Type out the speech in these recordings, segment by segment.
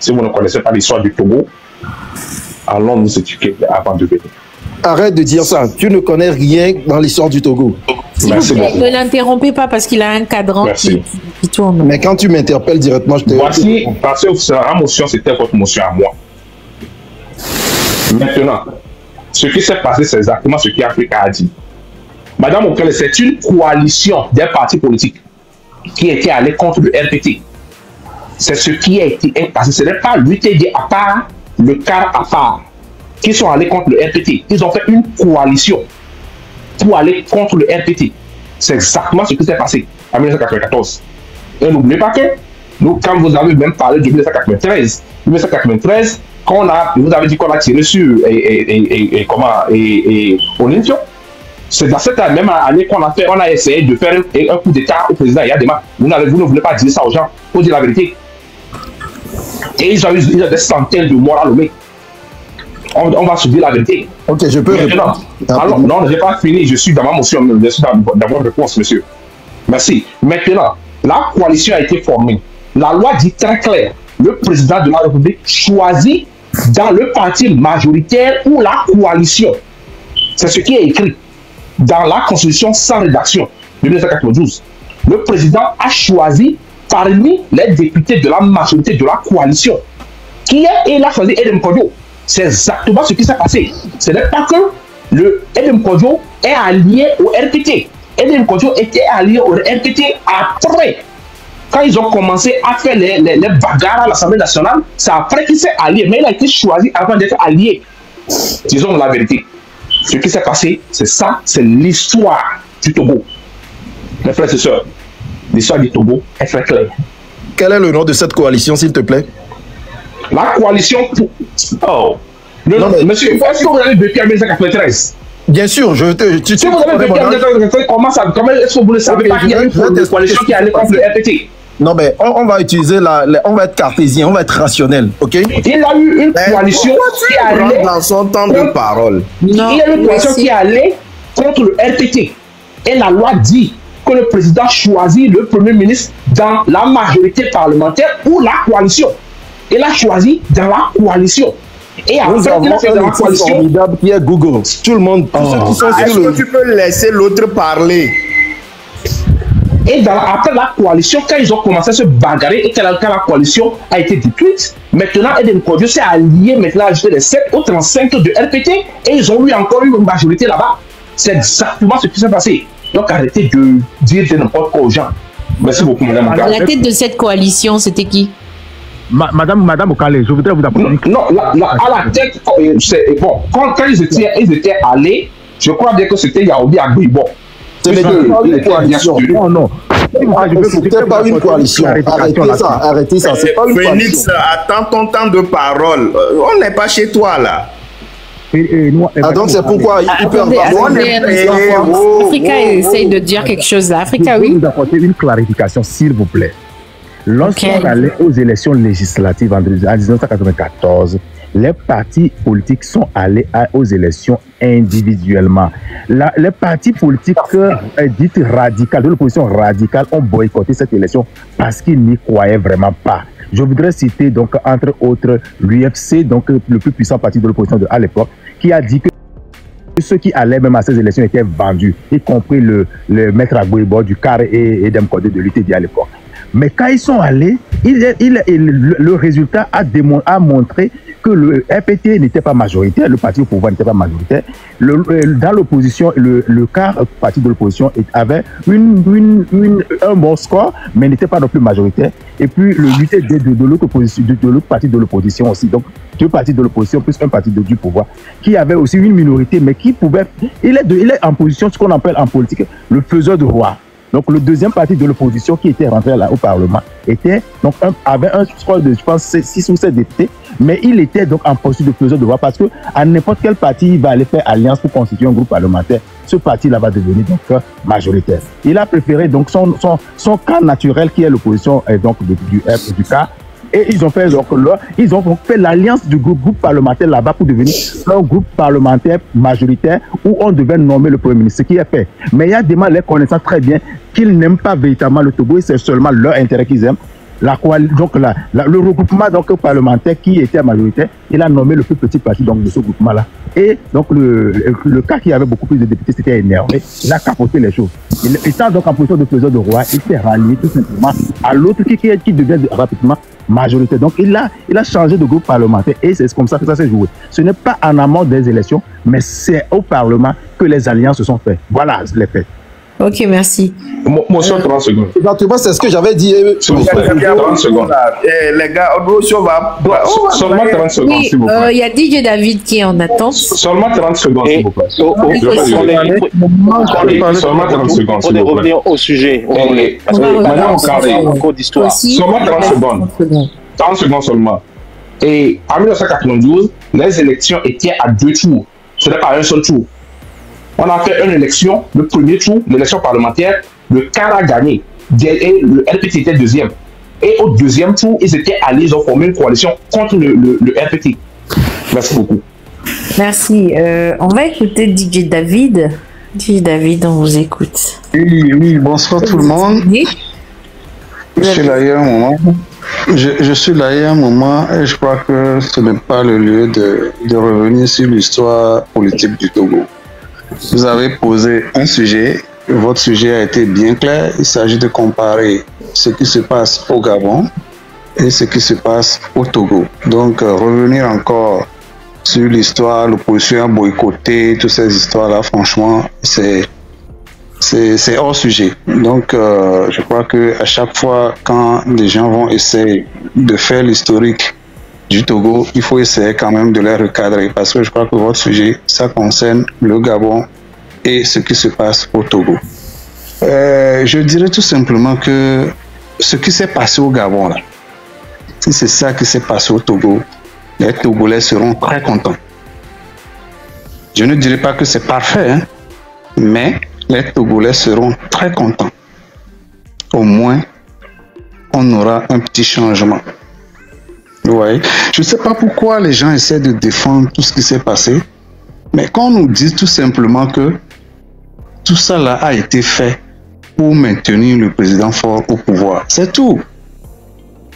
Si vous ne connaissez pas l'histoire du Togo, allons nous éduquer avant de venir. Arrête de dire ça. Tu ne connais rien dans l'histoire du Togo. Merci beaucoup. Ne l'interrompez pas parce qu'il a un cadran qui tourne. Mais quand tu m'interpelles directement, je te... Voici, parce que la motion, c'était votre motion à moi. Maintenant, ce qui s'est passé, c'est exactement ce qu'Africa a dit. Madame Okele, c'est une coalition des partis politiques qui était allée contre le RPT. C'est ce qui a été passé. Ce n'est pas l'UTD à part, le CAR à part, qui sont allés contre le RPT. Ils ont fait une coalition pour aller contre le RPT. C'est exactement ce qui s'est passé en 1994. Et n'oubliez pas que, nous, quand vous avez même parlé de 1993, quand vous avez dit qu'on a tiré sur Olympio, c'est dans cette même année qu'on a essayé de faire un coup d'état au président Yadema. Vous ne voulez pas dire ça aux gens, pour dire la vérité. Et ils ont des centaines de morts à Lomé. On va se dire la vérité. Ok, je peux répondre. Alors, non, je n'ai pas fini. Je suis dans ma motion, je suis dans votre réponse, monsieur. Merci. Maintenant, la coalition a été formée. La loi dit très clair, le président de la République choisit dans le parti majoritaire ou la coalition. C'est ce qui est écrit dans la Constitution sans rédaction de 1992. Le président a choisi parmi les députés de la majorité de la coalition. Qui est, et il a choisi Edem Kodjo. C'est exactement ce qui s'est passé. Ce n'est pas que le Edem Kodjo est allié au RPT. Edem Kodjo était allié au RPT après. Quand ils ont commencé à faire les bagarres à l'Assemblée nationale, c'est après qu'il s'est allié. Mais il a été choisi avant d'être allié. Disons la vérité. Ce qui s'est passé, c'est ça, c'est l'histoire du Togo. Mes frères et sœurs, l'histoire du Togo est très claire. Quel est le nom de cette coalition, s'il te plaît? La coalition pour... Oh. Non, mais... Monsieur, est-ce que vous avez vécu en 1993? Bien sûr, si vous avez vécu en 1993, comment est-ce que vous ne savez pas qu'il y a une coalition qui est allée contre le RPT? Non, mais on va utiliser on va être cartésien, on va être rationnel, ok? Il a eu une coalition qui allait dans son temps de parole. Il y a une coalition qui allait contre le RPT. Et la loi dit que le président choisit le premier ministre dans la majorité parlementaire ou la coalition. Il a choisi dans la coalition. Et nous avons un outil formidable qui est Google. Tout le monde, est-ce que tu peux laisser l'autre parler? Et après la coalition, quand ils ont commencé à se bagarrer et quand la coalition a été détruite, maintenant Edem Kodjo s'est allié maintenant à ajouter les 7 ou 35 de RPT et ils ont eu encore une majorité là-bas. C'est exactement ce qui s'est passé. Donc arrêtez de dire de n'importe quoi aux gens. Merci beaucoup, madame Okale. La tête de cette coalition, c'était qui? Madame Okale, je voudrais vous apporter. Non, à la tête, bon, quand ils étaient allés, je crois bien que c'était Yaobi Agui. Bon. C'était pas une coalition. Non, non. C'était pas une coalition. Arrêtez ça. C'est pas une coalition. Phoenix, attends ton temps de parole. On n'est pas chez toi là. Donc c'est pourquoi il peut avoir... Africa essaye de dire quelque chose là. Africa, oui. Je vais vous apporter une clarification, s'il vous plaît. Lorsqu'on allait aux élections législatives en 1994, les partis politiques sont allés aux élections individuellement. Les partis politiques dites radicales, de l'opposition radicale, ont boycotté cette élection parce qu'ils n'y croyaient vraiment pas. Je voudrais citer donc entre autres l'UFC, donc le plus puissant parti de l'opposition à l'époque, qui a dit que ceux qui allaient même à ces élections étaient vendus, y compris le maître Agouibo du CAR et Edem Kodjo de l'UTD à l'époque. Mais quand ils sont allés, le résultat a montré que le RPT n'était pas majoritaire, le parti au pouvoir n'était pas majoritaire. Dans l'opposition, le CAR, parti de l'opposition, avait un bon score, mais n'était pas non plus majoritaire. Et puis le UTD de l'autre parti de l'opposition aussi, donc deux partis de l'opposition plus un parti du pouvoir, qui avait aussi une minorité, mais qui pouvait... Il est en position, ce qu'on appelle en politique, le faiseur de roi. Donc le deuxième parti de l'opposition qui était rentré là au Parlement avait un score de, je pense, 6 ou 7 députés, mais il était donc en posture de faiseur de roi parce que à n'importe quel parti il va aller faire alliance pour constituer un groupe parlementaire, ce parti-là va devenir donc majoritaire. Il a préféré donc son cas naturel qui est l'opposition donc du cas. Et ils ont fait l'alliance du groupe parlementaire là-bas pour devenir un groupe parlementaire majoritaire où on devait nommer le Premier ministre, ce qui est fait. Mais il y a des gens les connaissant très bien qu'ils n'aiment pas véritablement le Togo et c'est seulement leur intérêt qu'ils aiment. donc le regroupement donc, parlementaire qui était majoritaire, il a nommé le plus petit parti donc, de ce groupement-là. Et donc le cas qui avait beaucoup plus de députés s'était énervé, il a capoté les choses. Étant donc en position de président de roi, il s'est rallié tout simplement à l'autre qui devient rapidement majoritaire. Donc il a changé de groupe parlementaire et c'est comme ça que ça s'est joué. Ce n'est pas en amont des élections, mais c'est au Parlement que les alliances se sont faites. Voilà les faits. Ok, merci. Motion 30 secondes. Exactement, c'est ce que j'avais dit. 30 secondes. Les gars, Seulement 30 secondes, Oui, s'il vous plaît. il y a DJ David qui est en attente. Seulement 30 secondes, s'il vous plaît. Seulement 30 secondes, s'il vous plaît. revenir au sujet. Parce que maintenant, on parle encore d'histoire. seulement 30 secondes. 30 secondes seulement. Et en 1992, les élections étaient à 2 tours. Ce n'est pas un seul tour. On a fait une élection, le premier tour, l'élection parlementaire, le CAR a gagné. Et le RPT était deuxième. Et au deuxième tour, ils étaient allés, ils ont formé une coalition contre le RPT. Merci beaucoup. Merci. On va écouter DJ David. DJ David, on vous écoute. Oui, bonsoir tout le monde. Je suis là il y a un moment. Je suis là il y a un moment et je crois que ce n'est pas le lieu de revenir sur l'histoire politique du Togo. Vous avez posé un sujet, votre sujet a été bien clair. Il s'agit de comparer ce qui se passe au Gabon et ce qui se passe au Togo. Donc, revenir encore sur l'histoire, l'opposition a boycotté, toutes ces histoires-là, franchement, c'est hors sujet. Donc, je crois qu'à chaque fois, quand les gens vont essayer de faire l'historique du Togo, il faut essayer quand même de les recadrer parce que je crois que votre sujet, ça concerne le Gabon et ce qui se passe au Togo. Je dirais tout simplement que ce qui s'est passé au Gabon, là, si c'est ça qui s'est passé au Togo, les Togolais seront très contents. Je ne dirais pas que c'est parfait, hein, mais les Togolais seront très contents. Au moins, on aura un petit changement. Ouais. Je ne sais pas pourquoi les gens essaient de défendre tout ce qui s'est passé, mais quand on nous dit tout simplement que tout ça là a été fait pour maintenir le président fort au pouvoir, c'est tout.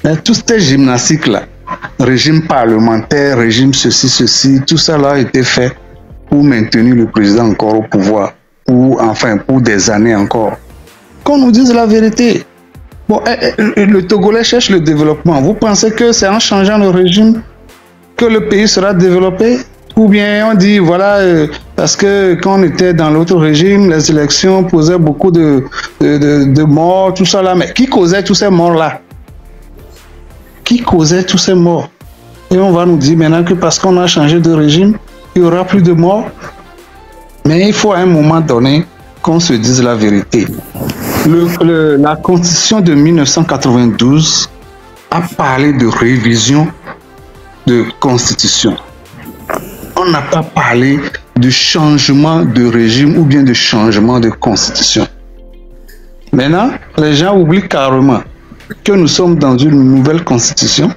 Mais tout cette gymnastique là, régime parlementaire, régime ceci, tout ça là a été fait pour maintenir le président encore au pouvoir, pour des années encore. Qu'on nous dise la vérité. Bon, le Togolais cherche le développement. Vous pensez que c'est en changeant le régime que le pays sera développé? Ou bien on dit, voilà, parce que quand on était dans l'autre régime, les élections posaient beaucoup de morts, tout ça là. Mais qui causait tous ces morts-là? Qui causait tous ces morts? Et on va nous dire maintenant que parce qu'on a changé de régime, il n'y aura plus de morts. Mais il faut à un moment donné qu'on se dise la vérité. La Constitution de 1992 a parlé de révision de Constitution. On n'a pas parlé de changement de régime ou bien de changement de Constitution. Maintenant, les gens oublient carrément que nous sommes dans une nouvelle Constitution.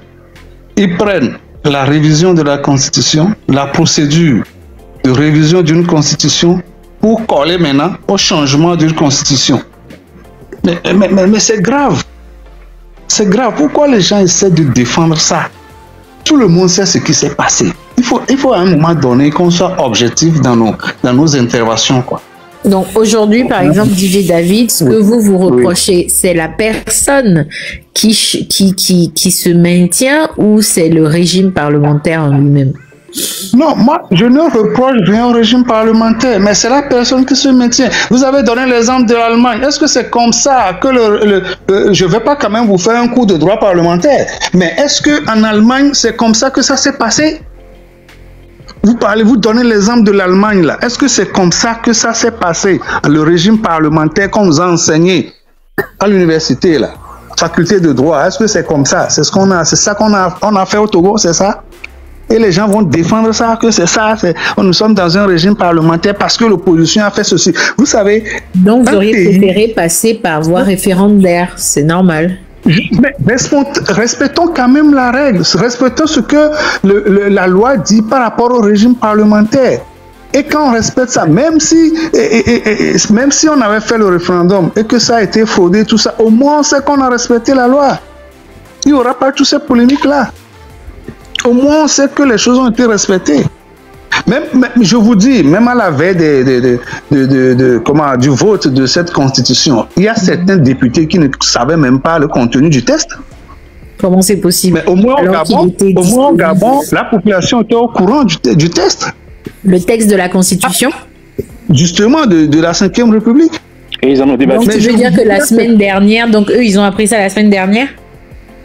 Ils prennent la révision de la Constitution, la procédure de révision d'une Constitution pour coller maintenant au changement d'une Constitution. Mais c'est grave. C'est grave. Pourquoi les gens essaient de défendre ça? Tout le monde sait ce qui s'est passé. Il faut à un moment donné qu'on soit objectif dans nos interventions, quoi. Donc aujourd'hui, par exemple, DJ David, ce que vous reprochez, c'est la personne qui se maintient ou c'est le régime parlementaire en lui-même? Non, moi, je ne reproche rien au régime parlementaire, mais c'est la personne qui se maintient. Vous avez donné l'exemple de l'Allemagne. Est-ce que c'est comme ça que je ne vais pas quand même vous faire un cours de droit parlementaire, mais est-ce qu'en Allemagne, c'est comme ça que ça s'est passé? Vous donnez l'exemple de l'Allemagne là. Est-ce que c'est comme ça que ça s'est passé? Le régime parlementaire qu'on nous a enseigné à l'université là, faculté de droit, est-ce que c'est comme ça? C'est ça qu'on a fait au Togo, c'est ça? Et les gens vont défendre ça, que c'est ça, nous sommes dans un régime parlementaire parce que l'opposition a fait ceci. Vous savez... Donc vous auriez préféré passer par voie référendaire, c'est normal. Mais respectons quand même la règle, respectons ce que la loi dit par rapport au régime parlementaire. Et quand on respecte ça, même si on avait fait le référendum et que ça a été fraudé, tout ça, au moins on sait qu'on a respecté la loi. il n'y aura pas toutes ces polémiques-là. Au moins, on sait que les choses ont été respectées. Même, je vous dis, même à la veille du vote de cette constitution, il y a certains députés qui ne savaient même pas le contenu du test. Comment c'est possible? Mais au moins au Gabon, la population était au courant du test. Le texte de la Constitution? Justement, de la 5e République. Et ils en ont débattu. Donc, tu veux dire que la semaine dernière, donc eux, ils ont appris ça la semaine dernière?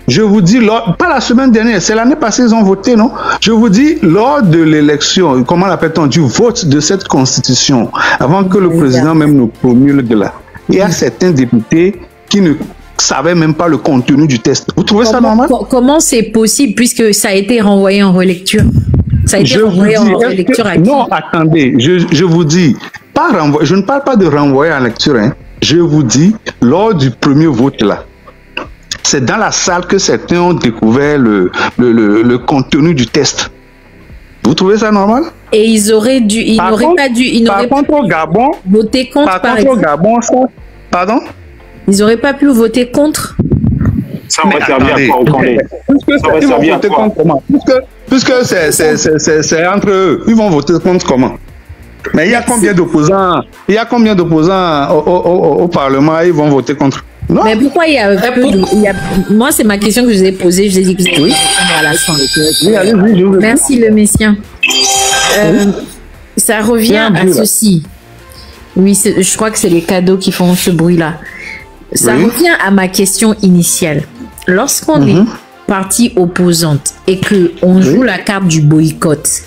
Je vous dis, pas la semaine dernière, c'est l'année passée, ils ont voté, non? Je vous dis, lors de l'élection, comment l'appelle-t-on, du vote de cette constitution, avant que le président même nous promulgue là, il y a certains députés qui ne savaient même pas le contenu du test. Vous trouvez ça normal? Comment c'est possible, puisque ça a été renvoyé en relecture? Ça a été renvoyé en relecture à qui? Non, attendez, je vous dis, je ne parle pas de renvoyer en lecture, hein. Je vous dis, lors du premier vote là, c'est dans la salle que certains ont découvert le contenu du test. Vous trouvez ça normal? Et ils auraient dû, ils n'auraient pas dû, ils n'auraient pas au Gabon, voter contre, par exemple. Au Gabon, ça, pardon? Ils n'auraient pas pu voter contre? Ça va servir à quoi au Condé? Ils vont voter contre comment? Puisque c'est entre eux, ils vont voter contre comment? Mais il y a combien d'opposants? Il y a combien d'opposants au Parlement? Ils vont voter contre? Non. Mais pourquoi il y a peu de... Moi, c'est ma question que je vous ai posée. Je vous ai dit que vous allez répondre à la fin. Merci, le Messien. Ça revient à ceci. Oui, je crois que c'est les cadeaux qui font ce bruit-là. Ça revient à ma question initiale. Lorsqu'on est partie opposante et qu'on joue la carte du boycott,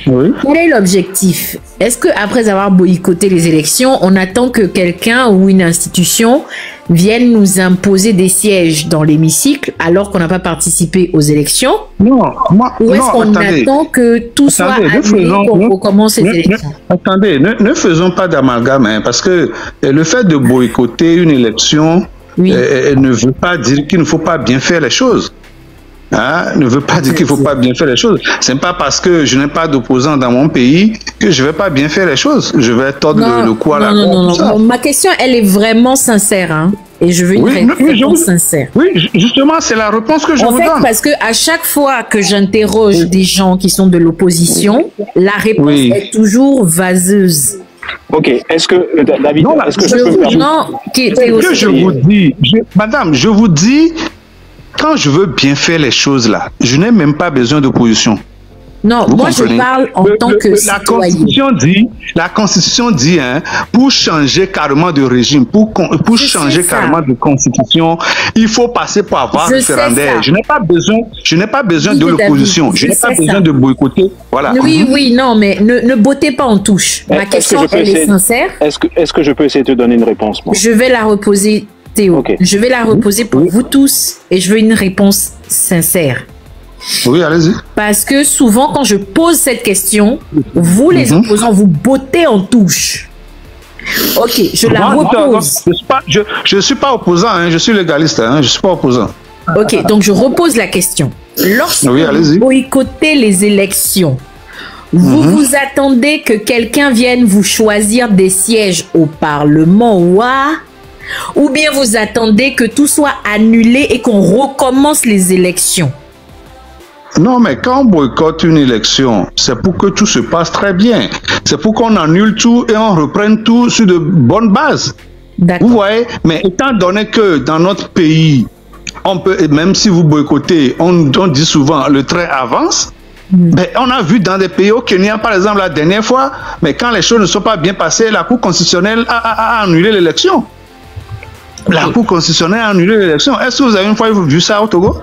quel est l'objectif? Est-ce qu'après avoir boycotté les élections, on attend que quelqu'un ou une institution vienne nous imposer des sièges dans l'hémicycle alors qu'on n'a pas participé aux élections? Non, ou est-ce qu'on attend que tout soit annulé qu'on recommence les élections? Attendez, ne faisons pas d'amalgame, hein, parce que le fait de boycotter une élection ne veut pas dire qu'il ne faut pas bien faire les choses. Hein, ne veut pas dire qu'il ne faut pas bien faire les choses. Ce n'est pas parce que je n'ai pas d'opposants dans mon pays que je ne vais pas bien faire les choses. Je vais tordre le cou à la non. Ma question, elle est vraiment sincère. Hein, et je veux une réponse sincère. Oui, justement, c'est la réponse que je vous donne. Parce qu'à chaque fois que j'interroge des gens qui sont de l'opposition, la réponse est toujours vaseuse. Ok, est-ce que, David, est-ce que je peux me permettre? Je vous dis, madame, je vous dis, quand je veux bien faire les choses là, je n'ai même pas besoin d'opposition. Non, moi je parle en tant que citoyen. La Constitution dit, hein, pour changer carrément de régime, pour changer carrément de Constitution, il faut passer par avoir référendaire. Je n'ai pas besoin de l'opposition. Je n'ai pas besoin de boycotter. Voilà. Oui, non, mais ne bottez pas en touche. Ma question, elle est sincère. Est-ce que je peux essayer de te donner une réponse, moi? Je vais la reposer, Théo. Je vais la reposer pour vous tous et je veux une réponse sincère. Oui, allez-y. Parce que souvent, quand je pose cette question, vous, les opposants, vous bottez en touche. Ok, je la repose. Je ne suis pas opposant, hein, je suis légaliste, hein, je ne suis pas opposant. Ok, donc je repose la question. Lorsque vous boycottez les élections, vous vous attendez que quelqu'un vienne vous choisir des sièges au Parlement ou bien vous attendez que tout soit annulé et qu'on recommence les élections? Non, mais quand on boycotte une élection, c'est pour que tout se passe très bien. C'est pour qu'on annule tout et on reprenne tout sur de bonnes bases. Vous voyez? Mais étant donné que dans notre pays, on peut, même si vous boycottez, on dit souvent le train avance. Mais on a vu dans des pays au Kenya, par exemple, la dernière fois, mais quand les choses ne sont pas bien passées, la Cour constitutionnelle a annulé l'élection. La Cour constitutionnelle a annulé l'élection. Est-ce que vous avez une fois vu ça au Togo?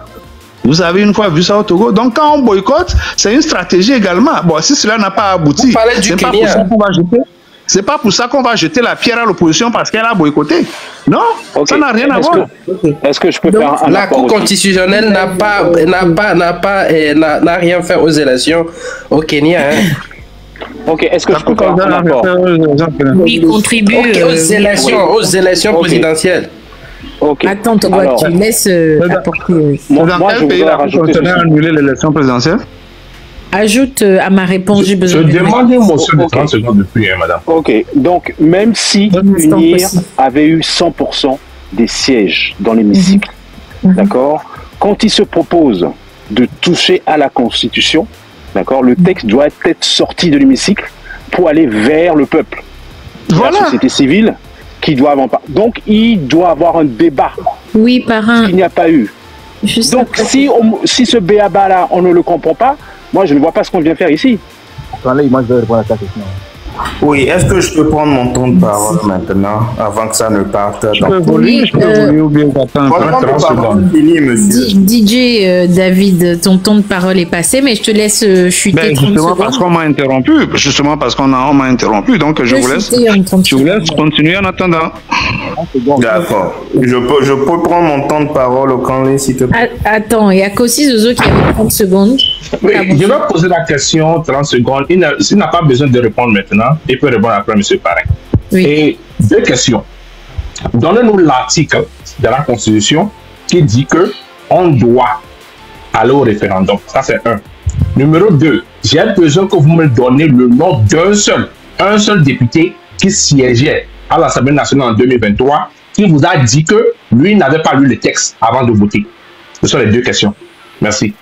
Vous avez une fois vu ça au Togo? Donc quand on boycotte, c'est une stratégie également. Bon, si cela n'a pas abouti, c'est pas pour ça qu'on va jeter la pierre à l'opposition parce qu'elle a boycotté. Non, ça n'a rien à voir. Est-ce que je peux faire un La Cour constitutionnelle n'a rien fait aux élections au Kenya. Hein. Ok, est-ce que je peux faire un apport? Oui, contribue aux élections présidentielles. Attends, tu laisses apporter. Dans quel pays la Cour constitutionnelle a annulé l'élection présidentielle? Ajoute à ma réponse, j'ai besoin de... Je demande une motion de 30 secondes depuis, madame. Ok, donc même si l'UNIR avait eu 100% des sièges dans l'hémicycle, d'accord, quand il se propose de toucher à la Constitution, d'accord, le texte doit être sorti de l'hémicycle pour aller vers le peuple. Voilà. La société civile qui doit avoir... Donc, il doit avoir un débat. Oui, parrain. Il n'y a pas eu. Juste Donc, si ce béaba-là, on ne le comprend pas, moi, je ne vois pas ce qu'on vient faire ici. Attendez, moi, je vais répondre à ta question. Oui, est-ce que je peux prendre mon temps de parole maintenant, avant que ça ne parte? Je peux voler ou bien attendre. DJ David, ton temps de parole est passé, mais je te laisse chuter 30 justement secondes. parce qu'on m'a interrompu, justement parce qu'on m'a interrompu, donc je vous laisse continuer en attendant. D'accord. Je peux prendre mon temps de parole au Canlé, s'il te plaît. Attends, il y a qu'aussi Zozo qui a 30 secondes. Oui, je vais poser la question 30 secondes. S'il n'a pas besoin de répondre maintenant, il peut répondre après, M. Parrain. Oui. Et deux questions. Donnez-nous l'article de la Constitution qui dit que on doit aller au référendum. Ça, c'est un. Numéro 2, j'ai besoin que vous me donnez le nom un seul député qui siégeait à l'Assemblée nationale en 2023, qui vous a dit que lui n'avait pas lu le texte avant de voter. Ce sont les deux questions. Merci.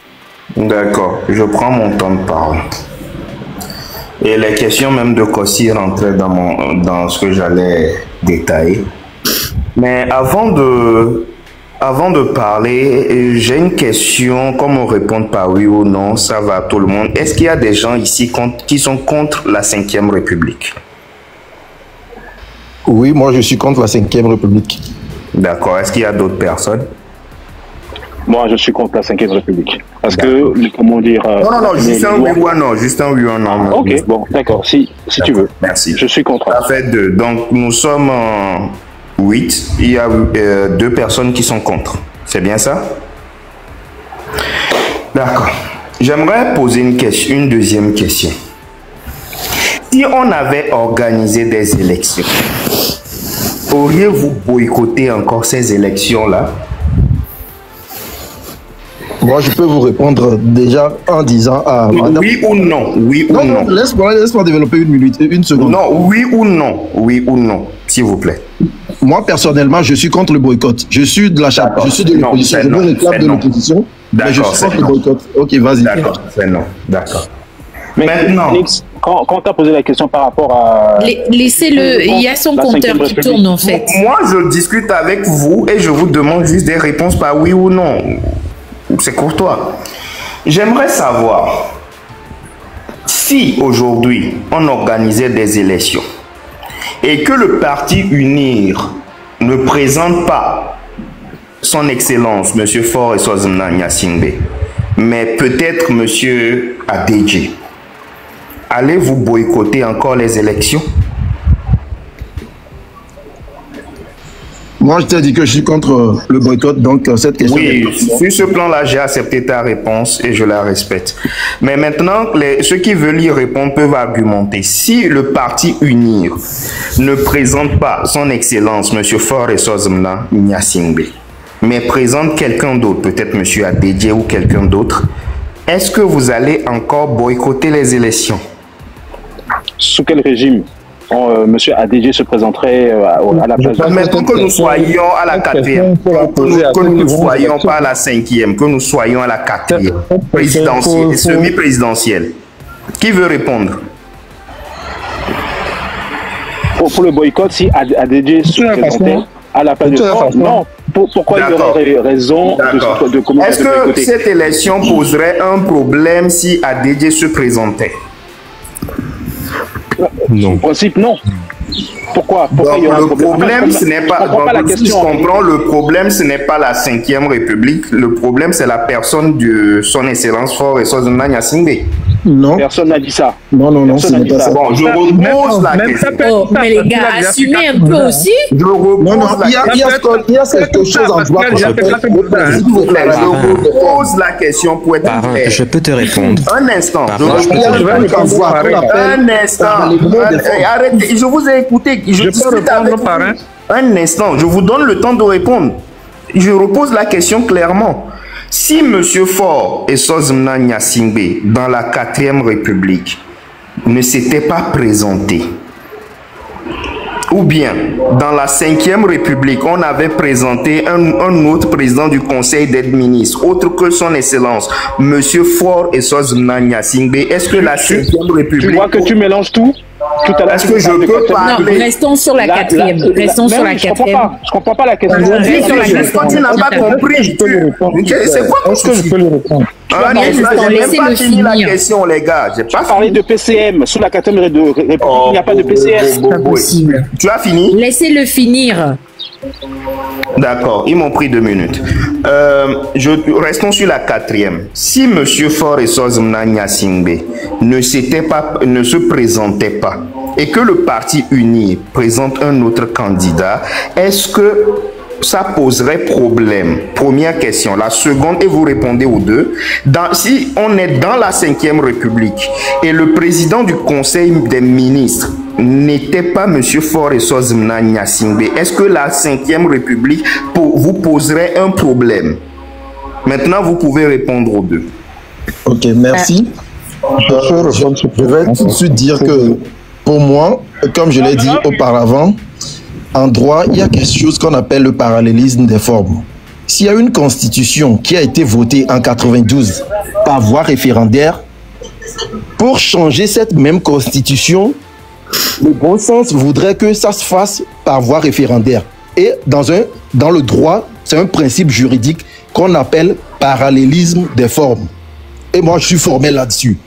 D'accord, je prends mon temps de parole. Et les questions même de Kossi rentraient dans ce que j'allais détailler. Mais avant de parler, j'ai une question, comme on répond par oui ou non, ça va à tout le monde. Est-ce qu'il y a des gens ici qui sont contre la 5e République? Oui, moi je suis contre la 5e République. D'accord, est-ce qu'il y a d'autres personnes? Moi, je suis contre la 5e République. Parce que, comment dire... Non, juste un oui ou un non. Juste un oui ou un non. Ok, bon, d'accord, si tu veux. Merci. Je suis contre. Ça fait 2. Donc, nous sommes 8. Il y a 2 personnes qui sont contre. C'est bien ça? D'accord. J'aimerais poser une deuxième question. Si on avait organisé des élections, auriez-vous boycotté encore ces élections-là? Moi, je peux vous répondre déjà en disant à madame... Oui ou non? Oui ou non? Non, laisse-moi développer une seconde. Non, oui ou non? Oui ou non, s'il vous plaît. Moi, personnellement, je suis contre le boycott. Je suis de la charte, je suis de l'opposition. Je me réclame de l'opposition, mais je suis contre le boycott. Ok, vas-y. D'accord, c'est non. D'accord. Mais maintenant... Quand tu as posé la question par rapport à... Laissez-le, il y a son compteur qui tourne en fait. Moi, je discute avec vous et je vous demande juste des réponses par oui ou non. C'est courtois. J'aimerais savoir si aujourd'hui on organisait des élections et que le parti UNIR ne présente pas son excellence, M. Faure Eswazimna Gnassingbé, mais peut-être M. Adedje, allez-vous boycotter encore les élections? Moi, je t'ai dit que je suis contre le boycott, donc cette question... Oui, sur ce plan-là, j'ai accepté ta réponse et je la respecte. Mais maintenant, ceux qui veulent y répondre peuvent argumenter. Si le parti UNIR ne présente pas son excellence, M. Faure Eswazimna Gnassingbé, mais présente quelqu'un d'autre, peut-être M. Adedje ou quelqu'un d'autre, est-ce que vous allez encore boycotter les élections? Sous quel régime Monsieur Adedje se présenterait à la place de... Mettons que nous soyons à la 4e, que nous ne soyons pas à la 5e, que nous soyons à la 4e, présidentielle, semi-présidentielle. Qui veut répondre? Pour le boycott, si Adedje se présentait à la place de... Non, pourquoi il y aurait raison de commencer? Est-ce que cette élection poserait un problème si Adedje se présentait? Non. En principe, non. Pourquoi il y aura le problème, ce n'est pas... Je comprends, le problème, ce n'est pas la 5e République. Le problème, c'est la personne de son excellence Faure Eswazimna Gnassingbé. Non. Personne n'a dit ça. Non, ce n'est pas ça. Bon, je repose la question. Oh, mais les gars, assumez un peu aussi. Je repose il y a quelque chose en droit. Je repose la question pour être clair. Je peux te répondre. Un instant. Un instant. Arrêtez, je vous ai écouté. Un instant, je vous donne le temps de répondre. Je repose la question clairement. Si M. Faure Eswazimna Gnassingbé, dans la 4e République, ne s'était pas présenté, ou bien dans la 5e République, on avait présenté un autre président du Conseil des ministres, autre que son Excellence, Monsieur Faure Essoz-Mna Gnassingbé. Est-ce que la 5e République... Tu vois que tu mélanges tout? Tout à l'heure, est-ce que je peux parler? Non, restons sur la 4e. Restons sur la 4e. Je comprends pas la question. Tu n'as pas compris. C'est quoi? Est-ce que je peux le répondre? J'ai pas fini la question, les gars. J'ai pas parlé de PCM. Sous la 4e République, il n'y a pas de PCM. C'est pas possible. Tu as fini? Laissez-le finir. D'accord, ils m'ont pris 2 minutes. Restons sur la 4e. Si M. Faure Essoz-Mna Gnassingbé ne se présentait pas et que le parti uni présente un autre candidat, est-ce que ça poserait problème? Première question. La seconde, et vous répondez aux deux. Si on est dans la 5e République et le président du Conseil des ministres n'était pas M. Faure Essoz-Mna Gnassingbé, est-ce que la 5e République vous poserait un problème? Maintenant, vous pouvez répondre aux deux. Ok, merci. Je vais tout de suite dire que, pour moi, comme je l'ai dit auparavant, en droit, il y a quelque chose qu'on appelle le parallélisme des formes. S'il y a une constitution qui a été votée en 92 par voie référendaire, pour changer cette même constitution, le bon sens voudrait que ça se fasse par voie référendaire. Et dans le droit, c'est un principe juridique qu'on appelle parallélisme des formes. Et moi, je suis formé là-dessus.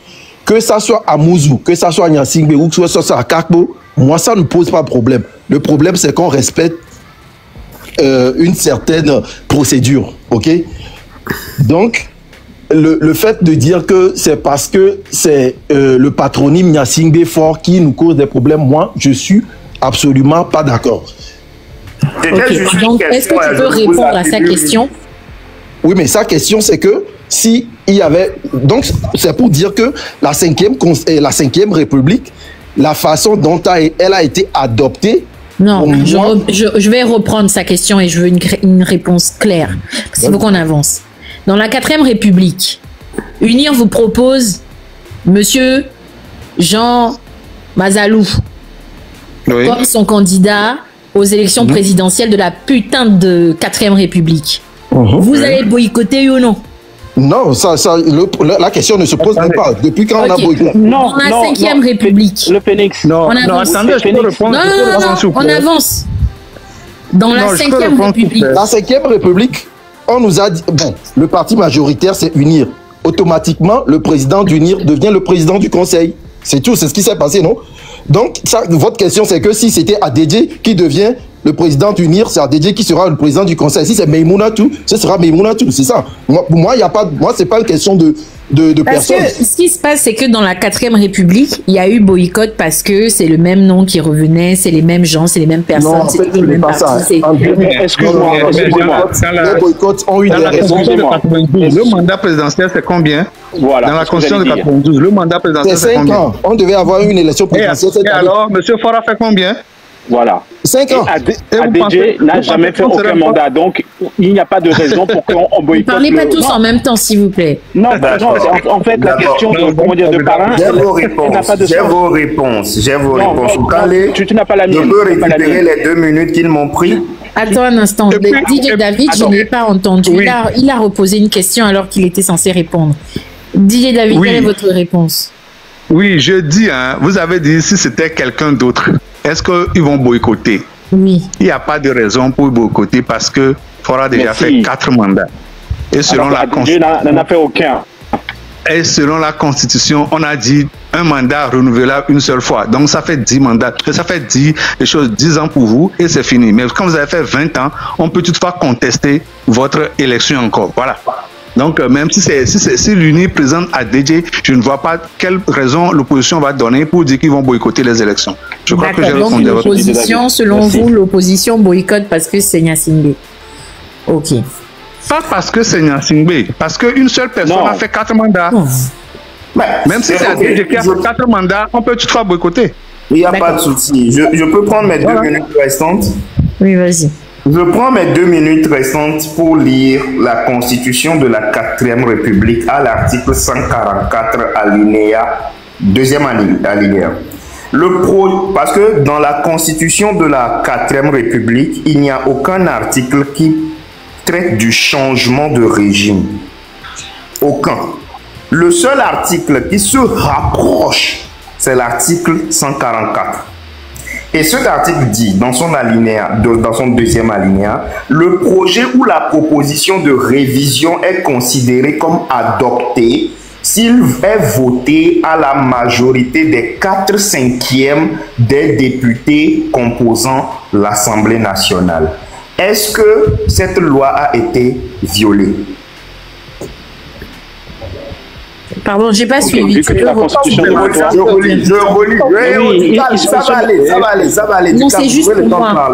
Que ça soit à Mouzou, que ça soit à Gnassingbé ou que ça soit à Kakbo, moi, ça ne pose pas de problème. Le problème, c'est qu'on respecte une certaine procédure. OK? Donc, le fait de dire que c'est parce que c'est le patronyme Gnassingbé Faure qui nous cause des problèmes, moi, je suis absolument pas d'accord. Ok, donc est-ce que tu peux répondre à sa question? Oui, mais sa question, c'est que si il y avait... Donc, c'est pour dire que la 5e République, la façon dont elle a été adoptée... Non, je vais reprendre sa question et je veux une réponse claire. Parce qu'il faut qu'on avance. Dans la 4e République, UNIR vous propose Monsieur Jean Mazalou comme son candidat aux élections présidentielles de la putain de 4e République. Vous allez boycotter ou non? Non, la question ne se pose même pas. Depuis quand on a boycotté? Dans la 5e République. Le Phoenix. On avance. On avance. Dans la 5e République. La 5e République, on nous a dit, bon, le parti majoritaire, c'est UNIR. Automatiquement, le président d'UNIR devient le président du conseil. C'est tout, c'est ce qui s'est passé, non? Donc, votre question, c'est que si c'était Adedje qui devient le président d'UNIR, c'est Adedje qui sera le président du conseil. Si c'est Maïmounatou, ce sera Maïmounatou, c'est ça. Moi, c'est pas une question de personne. Parce que ce qui se passe, c'est que dans la 4e République, il y a eu boycott parce que c'est le même nom qui revenait, c'est les mêmes gens, c'est les mêmes personnes. Non, en fait, ce n'est pas ça. Excuse-moi. Les boycotts ont eu des raisons. Le mandat présidentiel, c'est combien? Voilà. Dans la Constitution de 92, le mandat présidentiel, c'est combien? 5 ans. On devait avoir une élection présidentielle. Et alors, M. Faure a fait combien? Voilà. 5 ans. Adedje n'a jamais fait aucun mandat, donc il n'y a pas de raison pour qu'on boycotte. Ne parlez pas tous en même temps, s'il vous plaît. Non, en fait, la question de parrain, j'ai vos réponses. Tu n'as pas la mienne. Je peux récupérer les 2 minutes qu'ils m'ont pris. Attends un instant. DJ David, je n'ai pas entendu. Il a reposé une question alors qu'il était censé répondre. DJ David, quelle est votre réponse? Oui, je dis, vous avez dit si c'était quelqu'un d'autre, est-ce qu'ils vont boycotter? Oui. Il n'y a pas de raison pour boycotter parce que Faure a déjà fait 4 mandats. Et selon la Constitution, n'en a fait aucun. Et selon la Constitution, on a dit un mandat renouvelable une seule fois. Donc ça fait 10 mandats. Ça fait 10 ans pour vous et c'est fini. Mais quand vous avez fait 20 ans, on peut toutefois contester votre élection encore. Voilà. Donc, même si l'UNI présente Adedje, je ne vois pas quelle raison l'opposition va donner pour dire qu'ils vont boycotter les élections. Je crois que j'ai répondu à votre question. Selon vous, l'opposition boycotte parce que c'est Gnassingbé. Ok. Pas parce que c'est Gnassingbé, parce qu'une seule personne a fait 4 mandats. Même si c'est Adedje qui a fait 4 mandats, on peut toutefois boycotter. Il n'y a pas de souci. Je peux prendre mes 2 minutes restantes? Oui, vas-y. Je prends mes 2 minutes restantes pour lire la Constitution de la 4e République à l'article 144 alinéa, 2e alinéa. Parce que dans la constitution de la 4e République, il n'y a aucun article qui traite du changement de régime. Aucun. Le seul article qui se rapproche, c'est l'article 144. Et cet article dit, dans son alinéa, dans son deuxième alinéa, le projet ou la proposition de révision est considéré comme adopté s'il est voté à la majorité des 4/5 des députés composant l'Assemblée nationale. Est-ce que cette loi a été violée? Pardon, j'ai pas suivi. Je relis. Ça va aller. Non, c'est juste pour moi.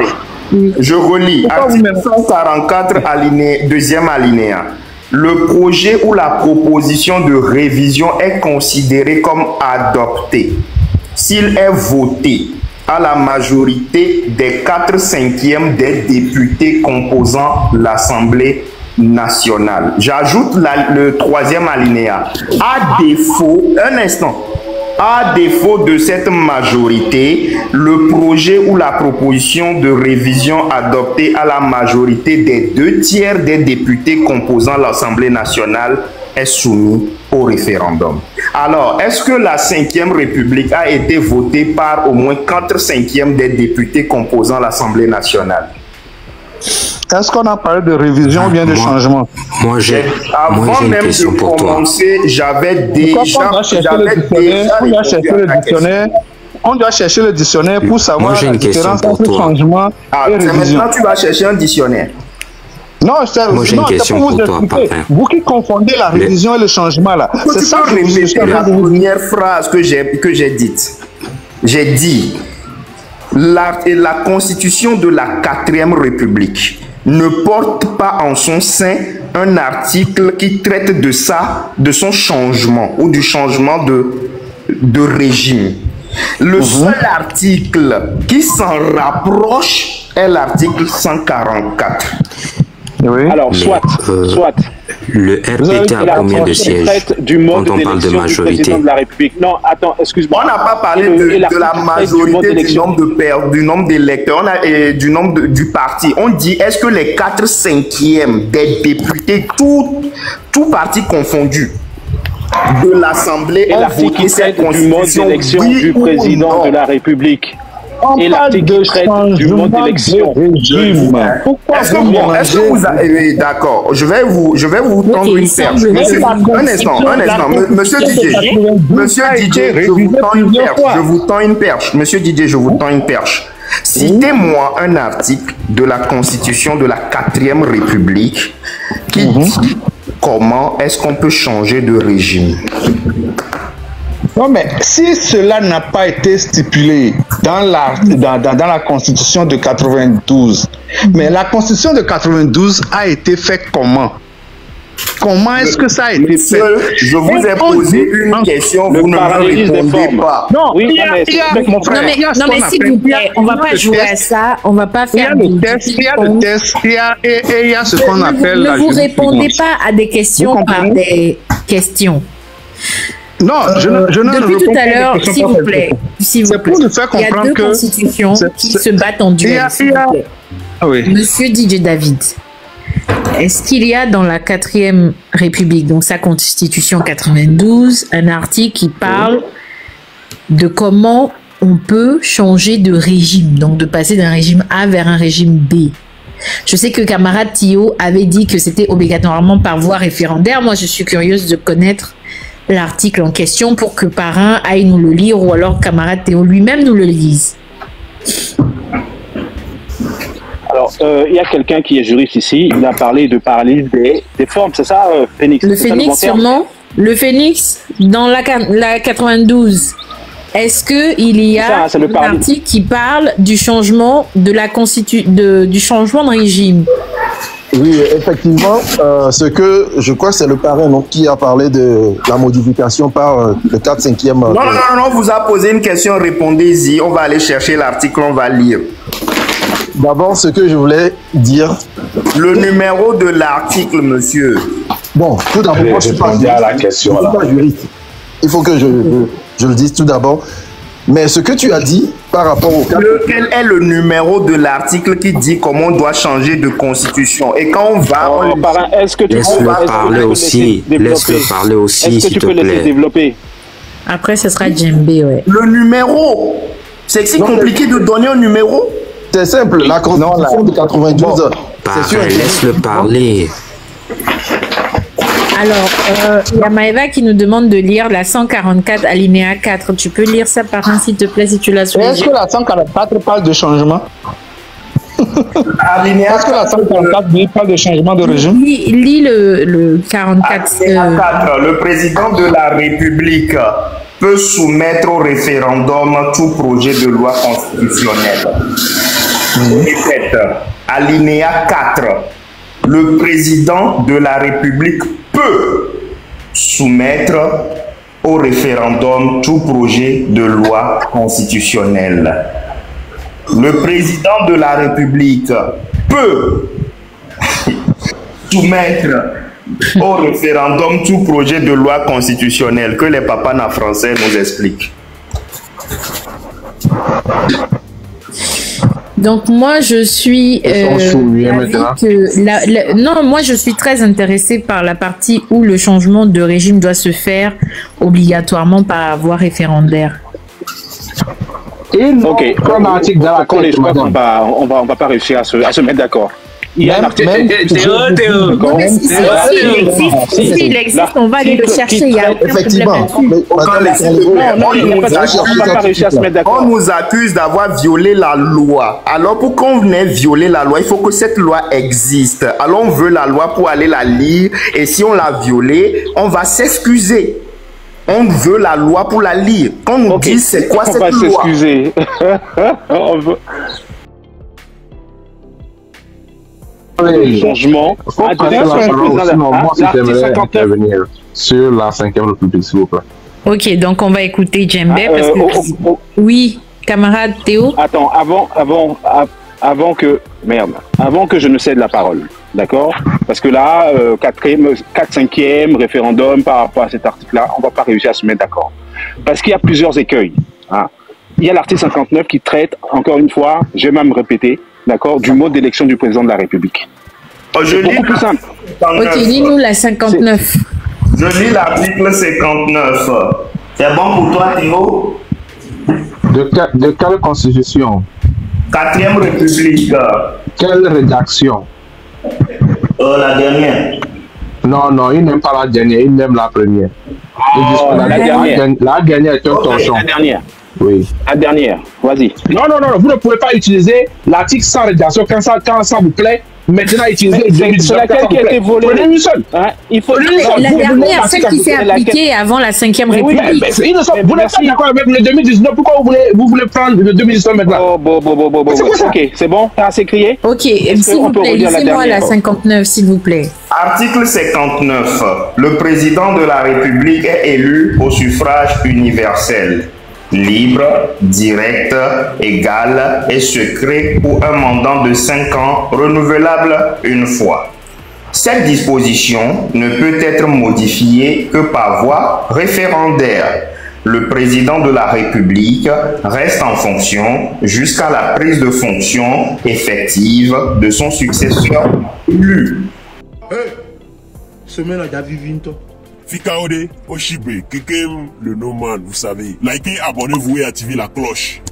Je relis. Article 144, deuxième alinéa. Le projet ou la proposition de révision est considéré comme adopté s'il est voté à la majorité des 4/5 des députés composant l'Assemblée nationale. J'ajoute le troisième alinéa. À défaut de cette majorité, le projet ou la proposition de révision adoptée à la majorité des 2/3 des députés composant l'Assemblée nationale est soumis au référendum. Alors, est-ce que la 5e République a été votée par au moins 4/5 des députés composant l'Assemblée nationale? Est-ce qu'on a parlé de révision ou bien de changement? Avant même de commencer, j'avais déjà... On doit chercher le dictionnaire pour savoir la différence entre changement et révision. Maintenant, tu vas chercher un dictionnaire. Non, j'ai une question pour toi, Papin. Vous qui confondez la révision et le changement, là. C'est ça que je la première phrase que j'ai dite. J'ai dit, la Constitution de la 4e République ne porte pas en son sein un article qui traite de son changement ou du changement de régime. Le seul article qui s'en rapproche est l'article 144. Oui. Alors, soit. Le RPT a combien de sièges quand on parle de majorité? De la République. Non, attends, excuse-moi. On n'a pas parlé de la majorité du nombre d'électeurs et du nombre du parti. On dit, est-ce que les 4/5 des députés, tout parti confondu, de l'Assemblée ont voté cette constitution du mode d'élection du président de la République? Et l'article traite du mode d'élection. Est-ce que vous avez... D'accord, je vais vous tendre une perche. Un instant. Monsieur Didier, je vous tends une perche. Monsieur Didier, je vous tends une perche. Citez-moi un article de la Constitution de la 4e République qui dit comment est-ce qu'on peut changer de régime. Non, mais si cela n'a pas été stipulé dans la Constitution de 92, mais la Constitution de 92 a été faite comment? Comment est-ce que ça a été fait? Je vous ai posé une question, vous ne me répondez pas. Non, mais s'il vous plaît, on ne va pas jouer à ça, on ne va pas faire il y a le test, et il y a ce qu'on appelle la jurisprudence. Ne vous répondez pas à des questions par des questions. Non, depuis tout à l'heure, s'il vous plaît, pour nous faire comprendre il y a deux constitutions qui se battent en duel. Monsieur DJ David, est-ce qu'il y a dans la 4e République, donc sa constitution 92, un article qui parle de comment on peut changer de régime, donc de passer d'un régime A vers un régime B? Je sais que camarade Thio avait dit que c'était obligatoirement par voie référendaire. Moi, je suis curieuse de connaître l'article en question pour que Parrain aille nous le lire ou alors camarade Théo lui-même nous le lise. Alors, il y a quelqu'un qui est juriste ici, il a parlé de paralyse des formes, c'est ça, Phoenix? Le Phoenix, sûrement. Le Phoenix, dans la 92, est-ce qu'il y a un article qui parle du changement de la du changement de régime? Oui, effectivement, ce que je crois c'est le parrain qui a parlé de la modification par le 4/5e. Non, vous a posé une question, répondez-y, on va aller chercher l'article, on va lire. D'abord, ce que je voulais dire... Le numéro de l'article, monsieur. Bon, tout d'abord, je ne suis pas juriste. Il faut que je le dise tout d'abord. Mais ce que tu as dit par rapport au cas... Quel est le numéro de l'article qui dit comment on doit changer de constitution? Et quand on va... Est-ce que tu Laisse-le parler aussi. Laisse-le parler aussi, s'il te plaît. Développer? Après, ce sera Djembé, ouais. Le numéro, c'est si compliqué de donner un numéro? C'est simple, la constitution de 92, c'est sûr. Laisse-le parler. Alors, il y a Maëva qui nous demande de lire la 144 alinéa 4. Tu peux lire ça par un, s'il te plaît, si tu l'as sous les yeux. Est-ce que la 144 parle de changement? Alinéa 4. Est-ce que la 144 parle de changement de régime? Lis le 44. Alinéa 4. Le président de la République peut soumettre au référendum tout projet de loi constitutionnelle. Répète. Alinéa 4. Le président de la République peut soumettre au référendum tout projet de loi constitutionnelle. Le président de la République peut soumettre au référendum tout projet de loi constitutionnelle. Que les papas français nous expliquent. Donc moi je suis non, moi je suis très intéressée par la partie où le changement de régime doit se faire obligatoirement par voie référendaire. Ok, on va pas réussir à se mettre d'accord. Il y a un article. Il existe, on va aller le chercher. Effectivement. On nous accuse d'avoir violé la loi. Alors pour qu'on ait violé la loi, il faut que cette loi existe. Alors on veut la loi pour aller la lire. Et si on l'a violée, on va s'excuser. On veut la loi pour la lire. Quand on nous dit c'est quoi cette loi? On va s'excuser. Le changement. Moi, si j'aimerais intervenir sur la 5e République, s'il vous plaît. Ok, donc on va écouter Djembé parce que... Oui, camarade Théo. Attends, avant que je ne cède la parole, d'accord? Parce que là, 4-5e référendum par rapport à cet article-là, on ne va pas réussir à se mettre d'accord. Parce qu'il y a plusieurs écueils. Hein. Il y a l'article 59 qui traite, encore une fois, je vais même répéter, d'accord, du mode d'élection du président de la République. Je lis plus simple. Ok, lis-nous la 59. Je lis l'article 59. C'est bon pour toi, Théo? De quelle constitution? 4e République. Quelle rédaction? La dernière. Non, il n'aime pas la dernière, il aime la première. La dernière est un torchon. La dernière. Oui. La dernière, vas-y. Non, vous ne pouvez pas utiliser l'article sans rédaction quand ça vous plaît. Maintenant, utilisez c'est laquelle qui a été volée. Prenez une seule. Hein? Il faut la dernière, celle qui s'est appliquée avant la 5e République. Vous n'êtes pas d'accord avec le 2019. Pourquoi vous voulez prendre le 2019 maintenant? Ok, c'est bon? T'as assez crié? Ok, s'il vous plaît, lisez-moi la 59, s'il vous plaît. Article 59. Le président de la République est élu au suffrage universel, libre, direct, égal et secret pour un mandat de 5 ans renouvelable une fois. Cette disposition ne peut être modifiée que par voie référendaire. Le président de la République reste en fonction jusqu'à la prise de fonction effective de son successeur élu. Semaine à Davivinto. Fikaode, Oshibe, Kekem, le Noman, vous savez. Likez, abonnez-vous et activez la cloche.